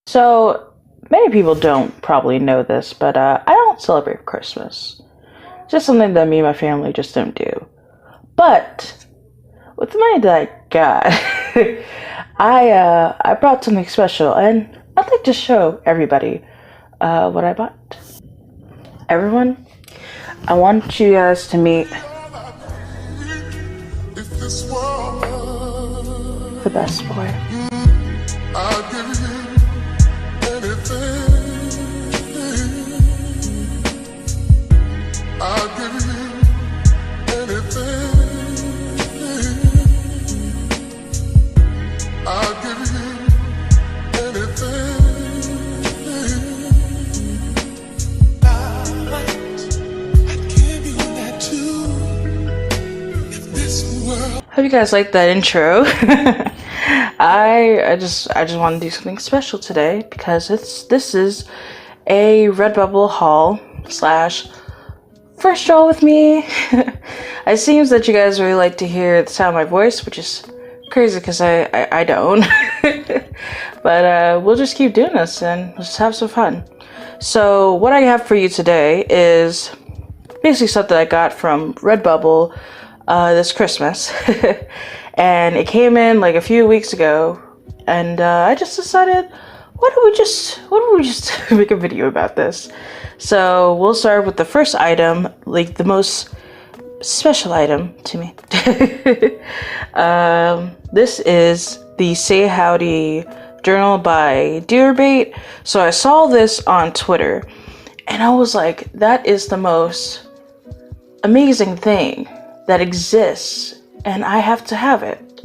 So, many people don't probably know this, but I don't celebrate Christmas. Just something that me and my family just don't do. But, with the money that I got, I brought something special, and I'd like to show everybody what I bought. Everyone, I want you guys to meet the best boy. I'll give you anything. I'll give you anything. I'll give you anything. I'd give you that too. If this world. Hope you guys liked that intro. I just want to do something special today because this is a Redbubble haul / first draw with me. It seems that you guys really like to hear the sound of my voice, which is crazy because I don't. But we'll just keep doing this and let's have some fun. So what I have for you today is basically something I got from Redbubble this Christmas. And it came in like a few weeks ago, and I just decided, why don't we just make a video about this? So we'll start with the first item, like the most special item to me. This is the Say Howdy journal by DeerBait. So I saw this on Twitter, and I was like, that is the most amazing thing that exists, and I have to have it.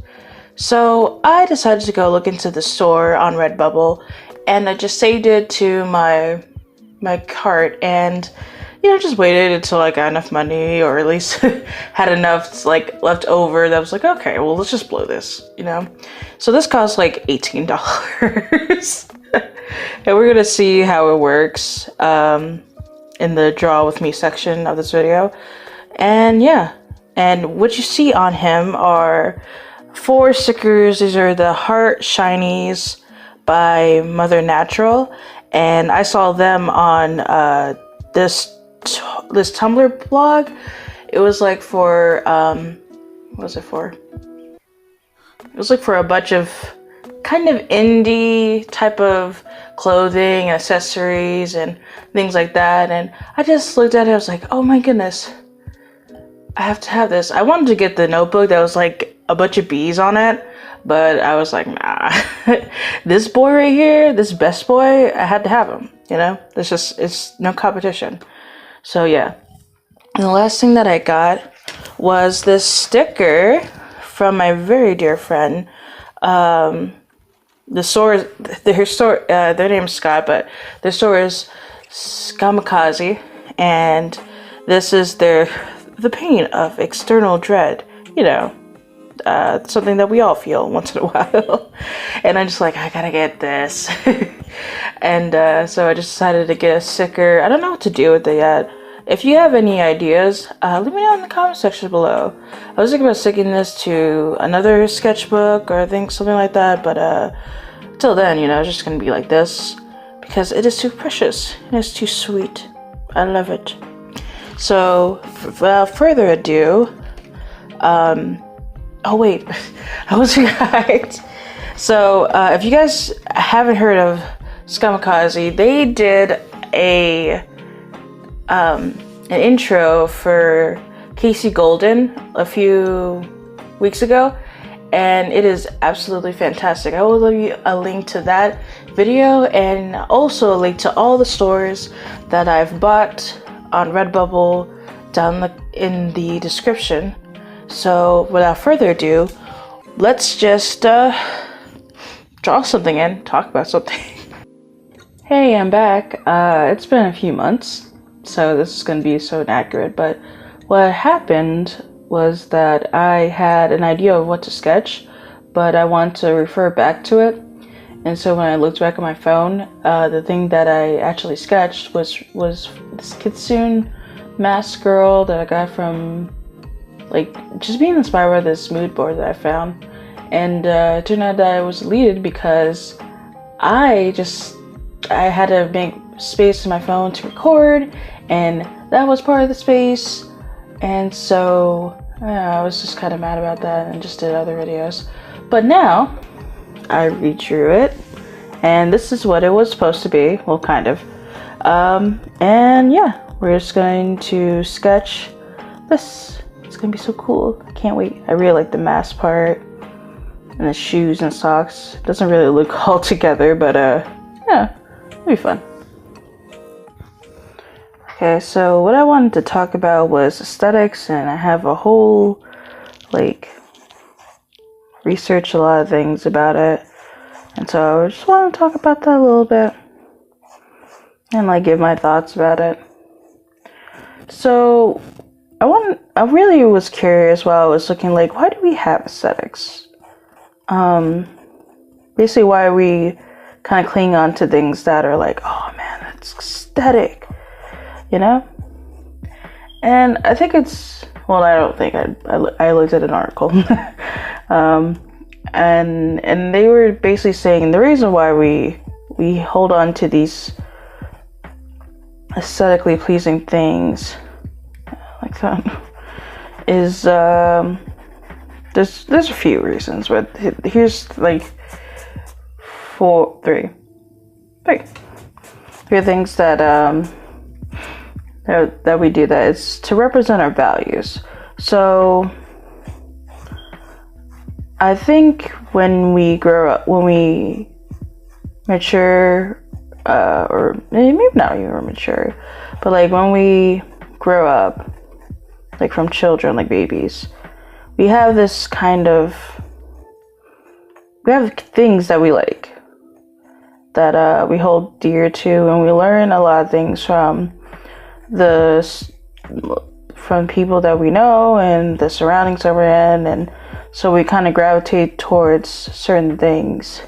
So I decided to go look into the store on Redbubble, and I just saved it to my cart, and just waited until I got enough money, or at least had enough like left over that was like, okay, well, let's just blow this, So this cost like $18. And we're gonna see how it works in the draw with me section of this video. And yeah. And what you see on him are 4 stickers. These are the Heart Shinies by Mothernatual. And I saw them on this Tumblr blog. It was like for, what was it for? It was like for a bunch of kind of indie type of clothing, accessories, and things like that. And I just looked at it, I was like, oh my goodness. I have to have this. I wanted to get the notebook that was like a bunch of bees on it, but I was like, nah. This boy right here, this best boy, I had to have him, it's no competition. So yeah. And the last thing that I got was this sticker from my very dear friend. Their name is Scott, but their store is Skamiikaze, and this is the pain of external dread, something that we all feel once in a while. And I'm just like, I gotta get this. And so I just decided to get a sticker. I don't know what to do with it yet. If you have any ideas, let me know in the comment section below. I was thinking about sticking this to another sketchbook or something like that, but till then, it's just gonna be like this because it is too precious and it's too sweet. I love it. So, without further ado, oh wait, I was right. So, if you guys haven't heard of Skamiikaze, they did an intro for Casey Golden a few weeks ago, and it is absolutely fantastic. I will leave you a link to that video, and also a link to all the stores that I've bought on Redbubble down in the description. So without further ado, let's just draw something in, talk about something. Hey, I'm back. It's been a few months, so this is going to be so inaccurate, but what happened was that I had an idea of what to sketch, but I want to refer back to it. And so when I looked back at my phone, the thing that I actually sketched was this kitsune mask girl that I got from, just being inspired by this mood board that I found. And it turned out that I was deleted because I had to make space in my phone to record, and that was part of the space. And so I was just kind of mad about that and just did other videos. But now I redrew it, and this is what it was supposed to be. Well, kind of. And yeah, we're just going to sketch this. It's gonna be so cool. I can't wait. I really like the mask part and the shoes and socks. It doesn't really look all together, but yeah, it'll be fun. Okay, so what I wanted to talk about was aesthetics, and I have a whole, like, research a lot of things about it. And so I just want to talk about that a little bit and, like, give my thoughts about it. So I really was curious while I was looking, like, why do we have aesthetics? Basically why we kind of cling on to things that are like, oh man, that's aesthetic. You know? And I think it's, well, I don't think, I looked at an article. And they were basically saying the reason why we hold on to these aesthetically pleasing things like that is, there's a few reasons, but here's like three things that we do that. It's to represent our values. So I think when we grow up, when we mature, or maybe not even mature, but like when we grow up, like from children, like babies, we have this kind of, we have things that we like, that we hold dear to, and we learn a lot of things from people that we know and the surroundings that we're in, and so we kind of gravitate towards certain things.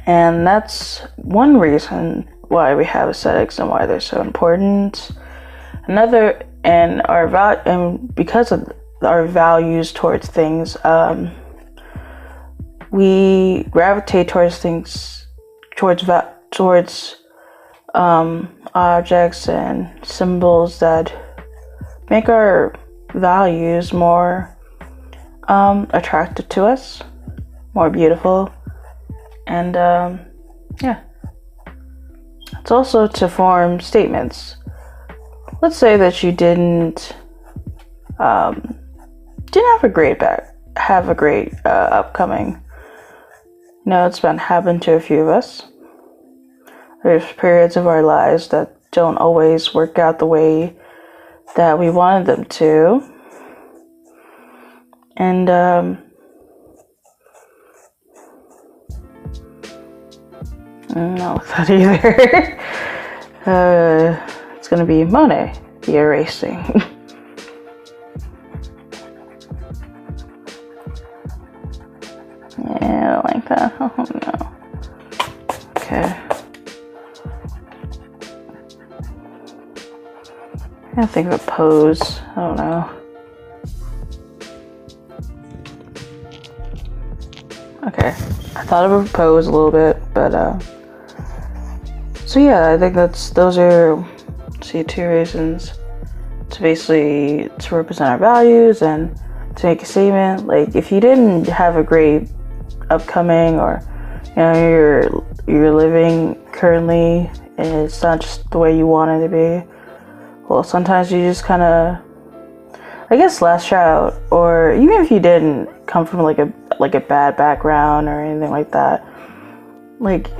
And that's one reason why we have aesthetics and why they're so important. Another, and because of our values towards things, we gravitate towards things, towards objects and symbols that make our values more attractive to us, more beautiful, and yeah. It's also to form statements. Let's say that you didn't have a great upcoming. You know, it's been happened to a few of us. There's periods of our lives that don't always work out the way that we wanted them to. And I don't know that either. It's gonna be Monet, the erasing. Yeah, I don't like that. Oh no. Okay. I gotta think of a pose. I don't know. Okay. I thought of a pose a little bit, but so yeah, I think those are two reasons to represent our values and to make a statement. Like, if you didn't have a great upcoming, or you know, you're living currently and it's not just the way you want it to be, well, sometimes you just kind of, I guess, lash out. Or even if you didn't come from like a bad background or anything like that, like,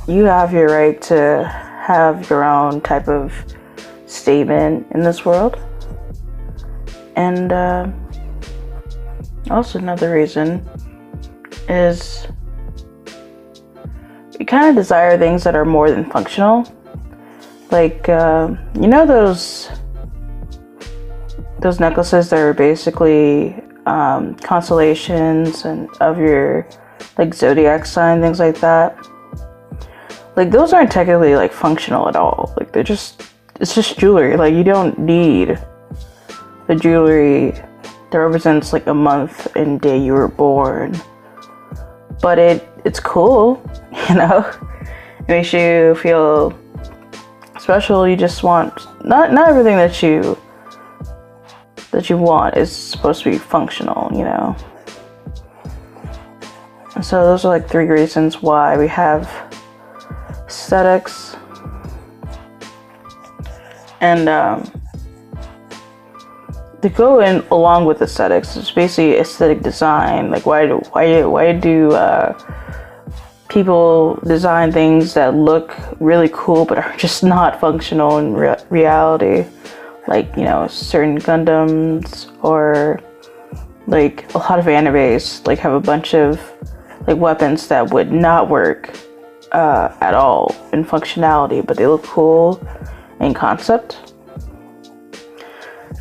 you have your right to have your own type of statement in this world. And also another reason is we kind of desire things that are more than functional. Like, you know those necklaces that are basically constellations and of your, like, zodiac sign, things like that. Like, those aren't technically, like, functional at all. Like, it's just jewelry. Like, you don't need the jewelry that represents, like, a month and day you were born. but it's cool, you know. It makes you feel special. You just want not everything that you want is supposed to be functional, you know. So those are like 3 reasons why we have aesthetics. And to go in along with aesthetics, it's basically aesthetic design. Like why do people design things that look really cool but are just not functional in reality? Like, you know, certain Gundams, or like a lot of animes like have a bunch of like weapons that would not work at all in functionality, but they look cool in concept.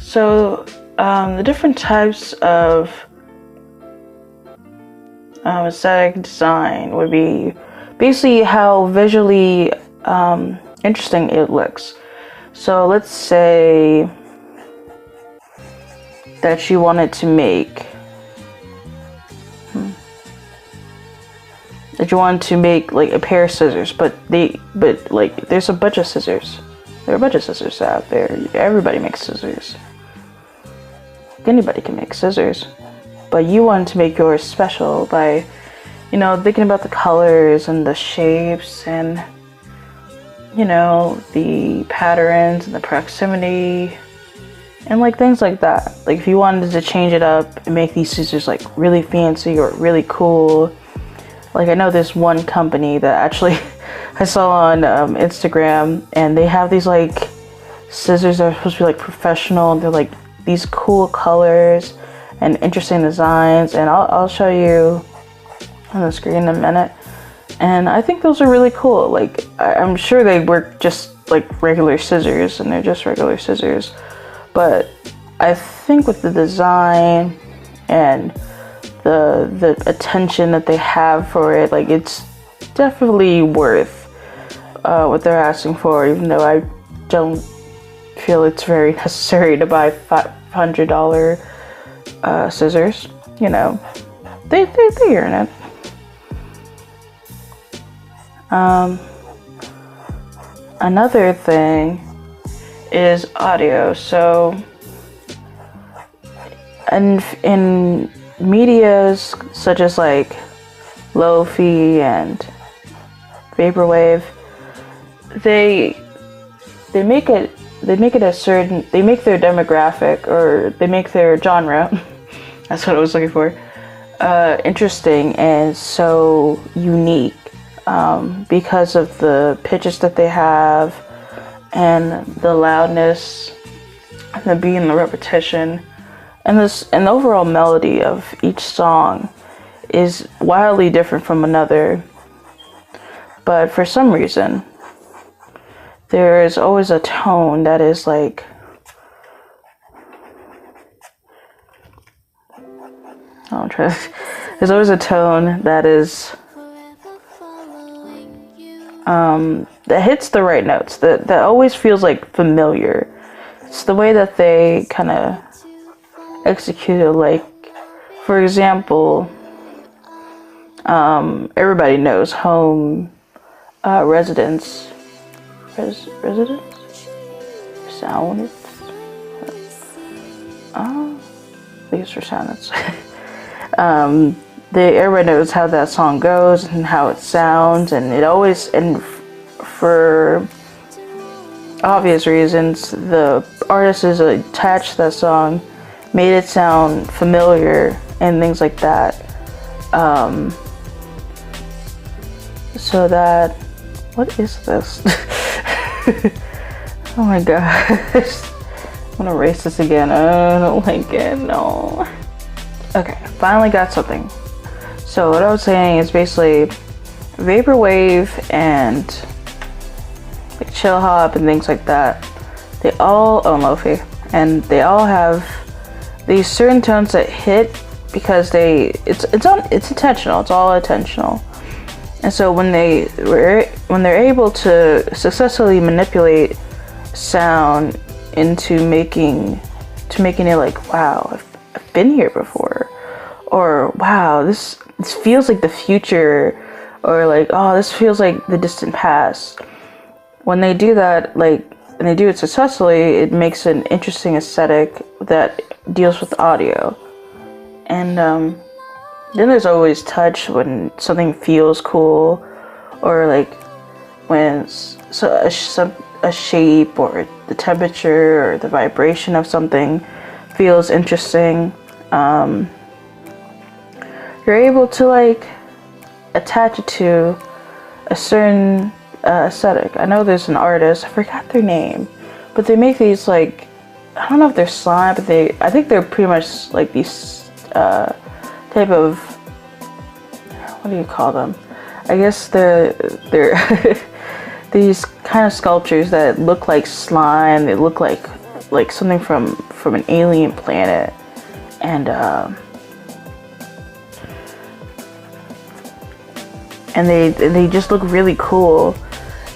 So the different types of aesthetic design would be basically how visually interesting it looks. So let's say that you wanted to make like a pair of scissors, but like there's a bunch of scissors. There are a bunch of scissors out there. Everybody makes scissors. Anybody can make scissors, but you want to make yours special by, you know, thinking about the colors and the shapes and, you know, the patterns and the proximity and like things like that. Like if you wanted to change it up and make these scissors like really fancy or really cool. Like I know this one company that actually I saw on Instagram, and they have these like scissors that are supposed to be like professional. They're like these cool colors and interesting designs, and I'll show you on the screen in a minute. And I think those are really cool. Like I'm sure they work just like regular scissors, and they're just regular scissors, but I think with the design and the attention that they have for it, like it's definitely worth what they're asking for, even though I don't feel it's very necessary to buy $500 scissors. You know, they earn it. Another thing is audio. So in medias such as like Lofi and Vaporwave, they make their demographic, or they make their genre that's what I was looking for, interesting and so unique, because of the pitches that they have and the loudness and the beat and the repetition. And the overall melody of each song is wildly different from another. But for some reason, there is always a tone that is like, there's always a tone that is that hits the right notes, that always feels like familiar. It's the way that they kind of executed. Like, for example, everybody knows Home Residence Sound. I think it's for Sound. Everybody knows how that song goes and how it sounds, and it always, and for obvious reasons, the artist is attached to that song, made it sound familiar and things like that. So that, what is this? Oh my gosh. I'm gonna erase this again. I don't like it, no. Okay, finally got something. So what I was saying is basically Vaporwave and like Chill Hop and things like that, they all own Lofi, and they all have these certain tones that hit because it's intentional. It's all intentional. And so when they're able to successfully manipulate sound into making it like, wow, I've been here before, or wow, this feels like the future, or like, oh, this feels like the distant past. When they do that, like, and they do it successfully, it makes an interesting aesthetic that deals with audio. And then there's always touch, when something feels cool, or like when a shape or the temperature or the vibration of something feels interesting. You're able to like attach it to a certain aesthetic. I know there's an artist, I forgot their name, but they make these like, I don't know if they're slime, but I think they're pretty much like these type of, what do you call them? I guess they're these kind of sculptures that look like slime. They look like something from an alien planet, and they just look really cool.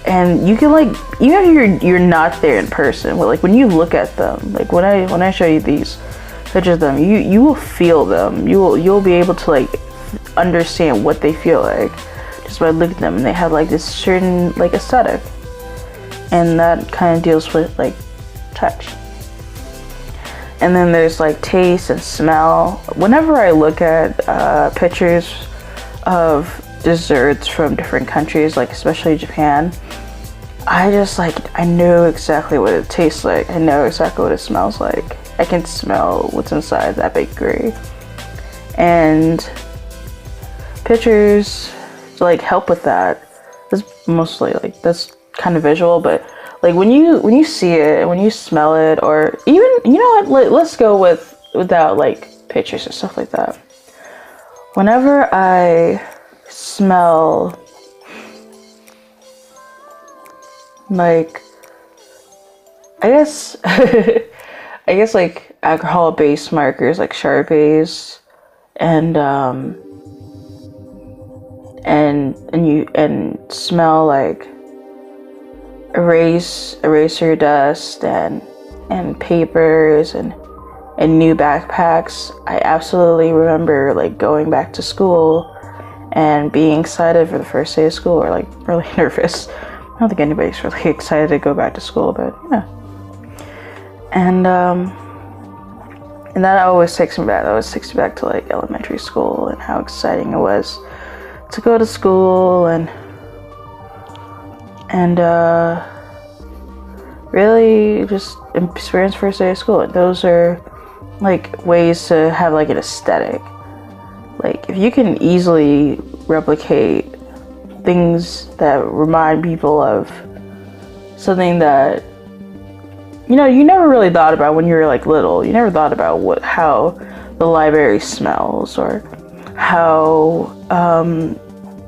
And you can like, even if you're not there in person, but like when you look at them, like when I show you these pictures of them, you will feel them. You'll be able to like understand what they feel like just by looking at them. And they have like this certain like aesthetic, and that kind of deals with like touch. And then there's like taste and smell. Whenever I look at pictures of desserts from different countries, like especially Japan, I just like, I know exactly what it tastes like. I know exactly what it smells like. I can smell what's inside that bakery. And pictures like help with that. It's mostly like, that's kind of visual, but like when you see it, when you smell it, or even, you know what, let's go without like pictures and stuff like that. Whenever I smell like, I guess like alcohol-based markers like Sharpies, and smell like eraser dust and papers and new backpacks. I absolutely remember like going back to school and being excited for the first day of school, or like really nervous. I don't think anybody's really excited to go back to school, but yeah. And that always takes me back. That always takes me back to like elementary school and how exciting it was to go to school and really just experience first day of school. And those are like ways to have like an aesthetic. Like if you can easily replicate things that remind people of something that, you know, you never really thought about when you were like little. You never thought about how the library smells, or how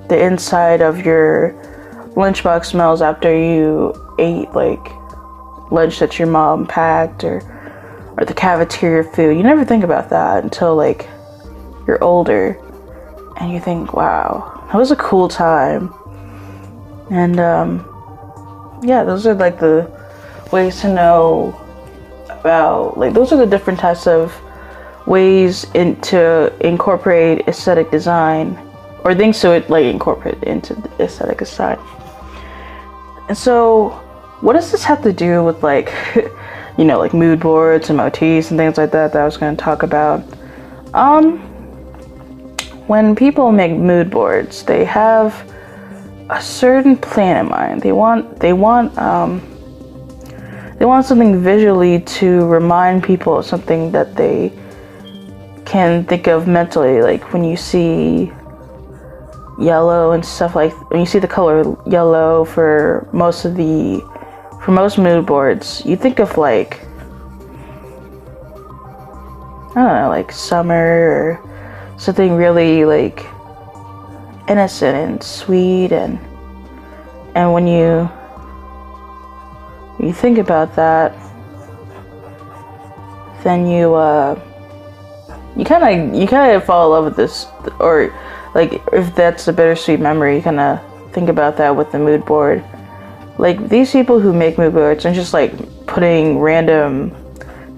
the inside of your lunchbox smells after you ate like lunch that your mom packed, or the cafeteria food. You never think about that until like you're older, and you think, wow, that was a cool time. And yeah, those are like the ways to know about, like, those are the different types of ways to incorporate aesthetic design, or things to like incorporate into the aesthetic design. And so what does this have to do with like you know, like mood boards and motifs and things like that I was going to talk about? When people make mood boards, they have a certain plan in mind. They want something visually to remind people of something that they can think of mentally. Like when you see yellow and stuff, like when you see the color yellow for most mood boards, you think of like, I don't know, like summer, or something really like innocent and sweet, and when you think about that, then you kind of fall in love with this, or like if that's a bittersweet memory, you kind of think about that with the mood board. Like these people who make mood boards are just like putting random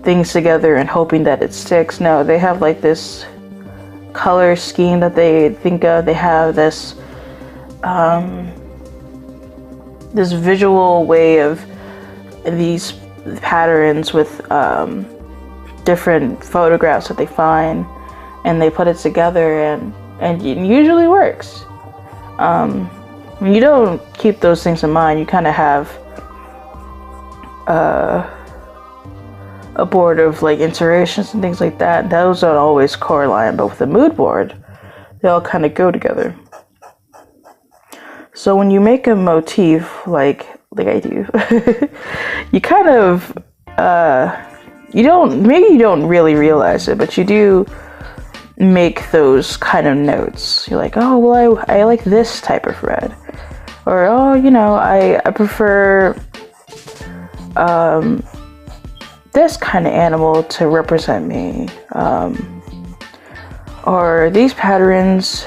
things together and hoping that it sticks. No, they have like this color scheme that they think of. They have this this visual way of these patterns with different photographs that they find, and they put it together, and it usually works. When you don't keep those things in mind, you kind of have a board of like iterations and things like that. Those don't always correlate, but with a mood board, they all kind of go together. So when you make a motif like I do, you kind of you don't really realize it, but you do make those kind of notes. You're like, oh well, I like this type of red, or oh, you know, I prefer this kind of animal to represent me, or these patterns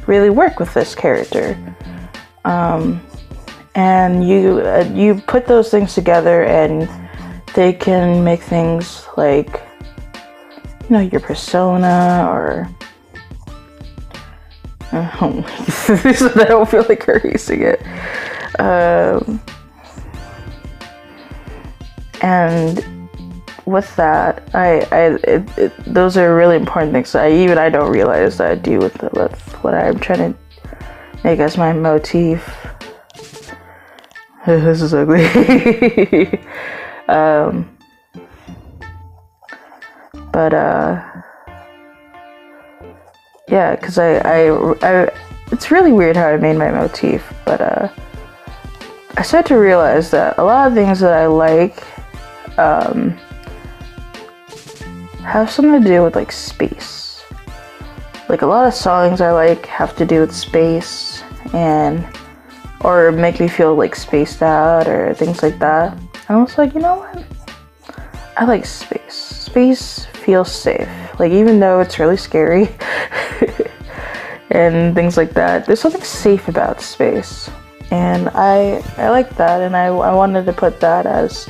really work with this character, and you put those things together, and they can make things like, you know, your persona, or I don't feel like erasing it. And with that, those are really important things that I don't realize that I do with what I'm trying to make as my motif. This is ugly. Yeah, because I it's really weird how I made my motif, but I started to realize that a lot of things that I like have something to do with like space. Like a lot of songs I like have to do with space, or make me feel like spaced out or things like that. And I was like, you know what? I like space. Space feels safe. Like, even though it's really scary and things like that, there's something safe about space. And I like that, and I wanted to put that as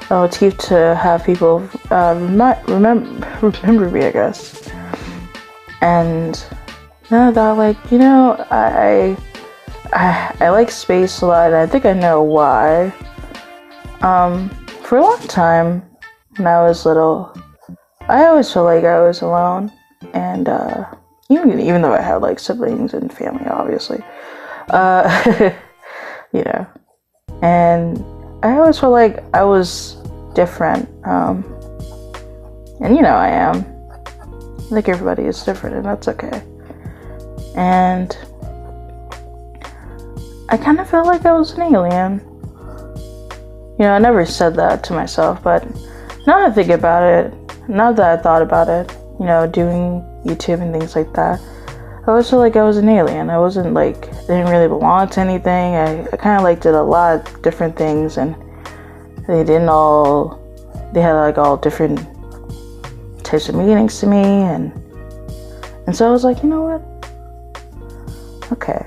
a motif to have people remember me, I guess. And now that, like, you know, I like space a lot, and I think I know why. For a long time, when I was little, I always felt like I was alone, and even though I had like siblings and family, obviously, you know, and I always felt like I was different, and you know, I am. I think everybody is different, and that's okay. And I kind of felt like I was an alien. You know, I never said that to myself, but now that I think about it, now that I thought about it, you know, doing YouTube and things like that, I always felt like I was an alien. I wasn't like, I didn't really belong to anything. I kind of like did a lot of different things, and they had like all different types of meanings to me, and so I was like, you know what? Okay,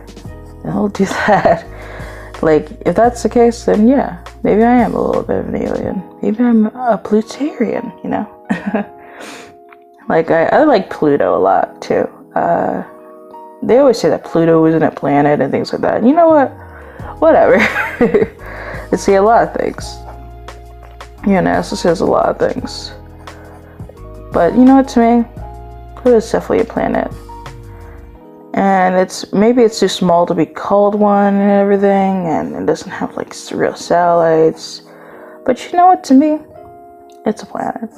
then I'll do that. Like, if that's the case, then yeah, maybe I am a little bit of an alien. Maybe I'm a Plutarian, you know? Like, I like Pluto a lot, too. They always say that Pluto isn't a planet and things like that. And you know what? Whatever. It's a lot of things. NASA says a lot of things. But you know what, to me? Pluto's definitely a planet. And maybe it's too small to be called one and everything, and it doesn't have like real satellites. But you know what, to me, it's a planet.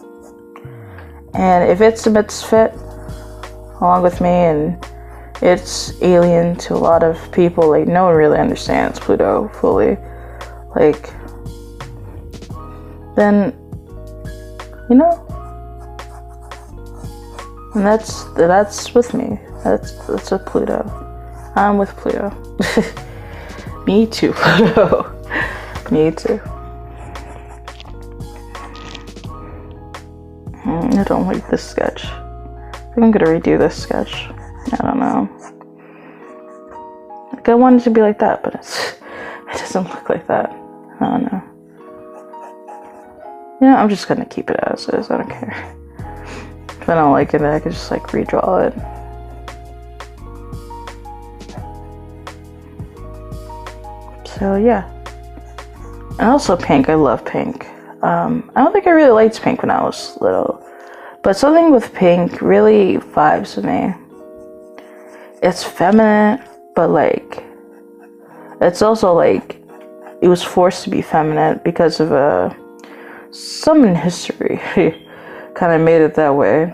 And if it's a misfit, along with me, and it's alien to a lot of people, like no one really understands Pluto fully, like, then, you know, and that's with me. That's with Pluto. I'm with Pluto. Me too, Pluto. Me too. I don't like this sketch. I think I'm gonna redo this sketch. I don't know. Like, I want it to be like that, but it doesn't look like that. I don't know. You know, I'm just gonna keep it as is. I don't care. If I don't like it, I could just like redraw it. So yeah. And also pink, I love pink. I don't think I really liked pink when I was little, but something with pink really vibes with me. It's feminine, but like, it's also like, it was forced to be feminine because of some in history kind of made it that way.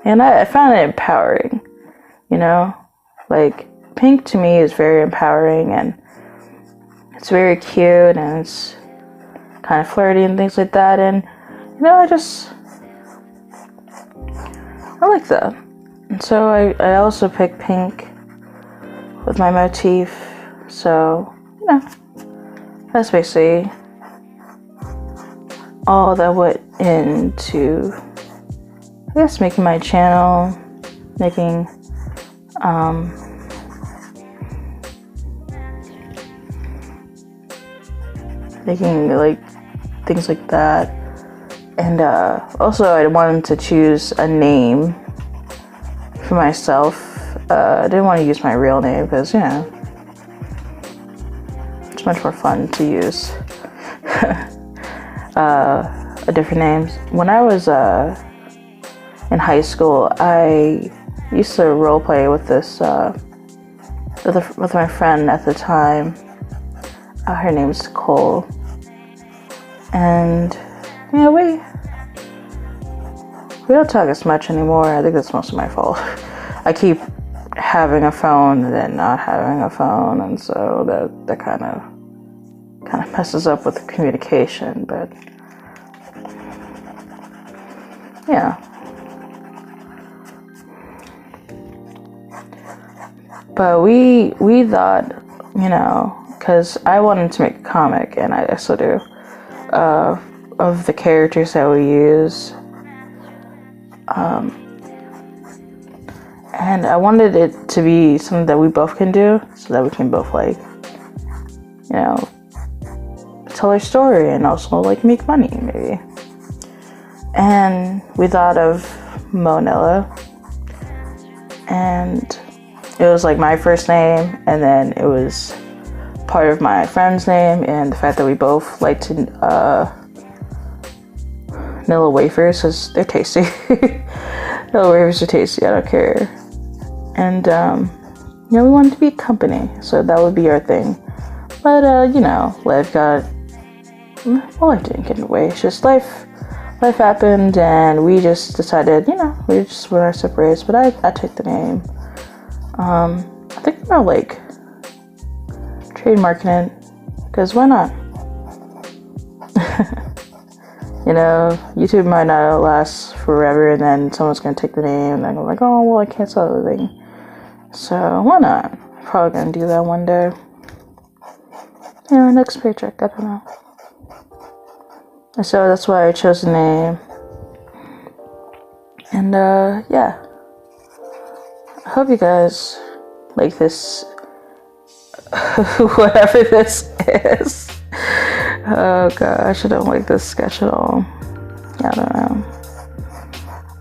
And I found it empowering, you know? Like, pink to me is very empowering, and it's very cute, and it's kind of flirty and things like that. And, you know, I like that. And so I also picked pink with my motif. So, you know, that's basically all that went into, I guess, making my channel, making like things like that. And also I wanted to choose a name for myself. I didn't want to use my real name because, you know, it's much more fun to use a different names. When I was in high school, I used to role play with this with my friend at the time. Her name is Cole, and you know, we don't talk as much anymore. I think that's mostly my fault. I keep having a phone and then not having a phone, and so that kind of messes up with the communication. But yeah. But we thought, you know, because I wanted to make a comic, and I still do, of the characters that we use. And I wanted it to be something that we both can do, so that we can both, like, you know, tell our story and also, like, make money, maybe. And we thought of Monella, and it was like my first name, and then it was part of my friend's name, and the fact that we both like to Nilla wafers, because they're tasty. Nilla wafers are tasty, I don't care. And you know, we wanted to be a company, so that would be our thing. But you know, life didn't get in the way. It's just life happened, and we just decided, you know, we just went our separate ways. But I took the name. I think about, like, trademarking it, because why not? You know, YouTube might not last forever, and then someone's gonna take the name, and then I'm like, oh, well, I can't sell the thing. So why not? Probably gonna do that one day. You know, next paycheck, I don't know. And so that's why I chose the name. And yeah. I hope you guys like this, whatever this is. Oh gosh, I don't like this sketch at all. I don't know.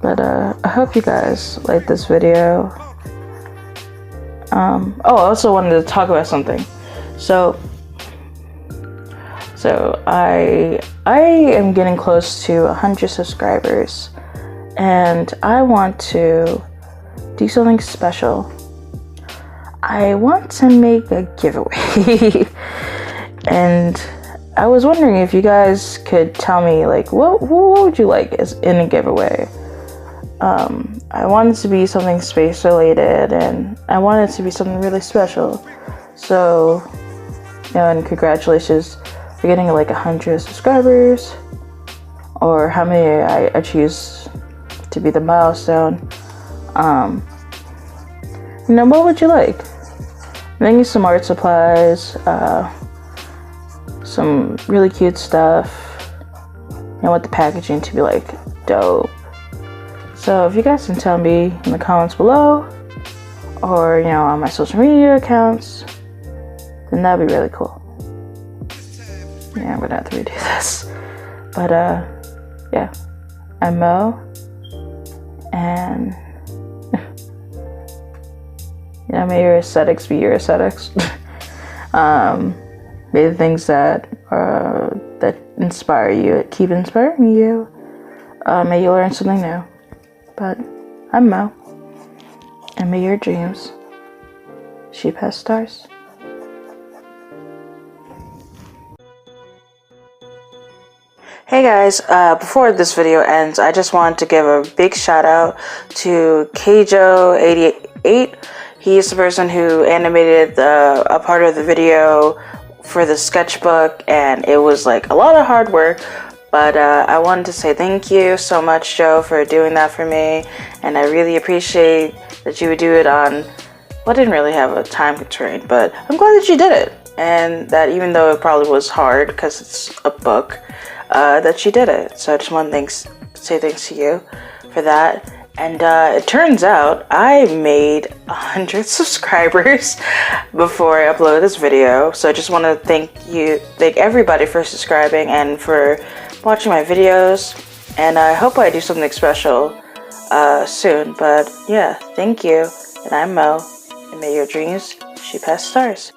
But I hope you guys like this video. I also wanted to talk about something. So I am getting close to 100 subscribers, and I want to do something special. I want to make a giveaway. And I was wondering if you guys could tell me, like, what would you like as in a giveaway? I want it to be something space related, and I want it to be something really special. So, you know, and congratulations for getting like 100 subscribers, or how many I choose to be the milestone. You know, what would you like? Maybe some art supplies, some really cute stuff. I want the packaging to be like dope. So if you guys can tell me in the comments below, or, you know, on my social media accounts, then that'd be really cool. Yeah, I'm gonna have to redo this. But yeah, I'm Mo, And yeah, may your aesthetics be your aesthetics. May the things that inspire you keep inspiring you. May you learn something new. But I'm Mo, and may your dreams sheep has stars. Hey guys, before this video ends, I just want to give a big shout out to Keijo88. He's the person who animated a part of the video for the sketchbook, and it was like a lot of hard work, but I wanted to say thank you so much, Joe, for doing that for me, and I really appreciate that you would do it on, well, I didn't really have a time constraint, but I'm glad that you did it, and that even though it probably was hard because it's a book, that you did it. So I just want to say thanks to you for that. And it turns out I made 100 subscribers before I uploaded this video. So I just want to thank everybody for subscribing and for watching my videos. And I hope I do something special soon. But yeah, thank you. And I'm Mo. And may your dreams sheep has stars.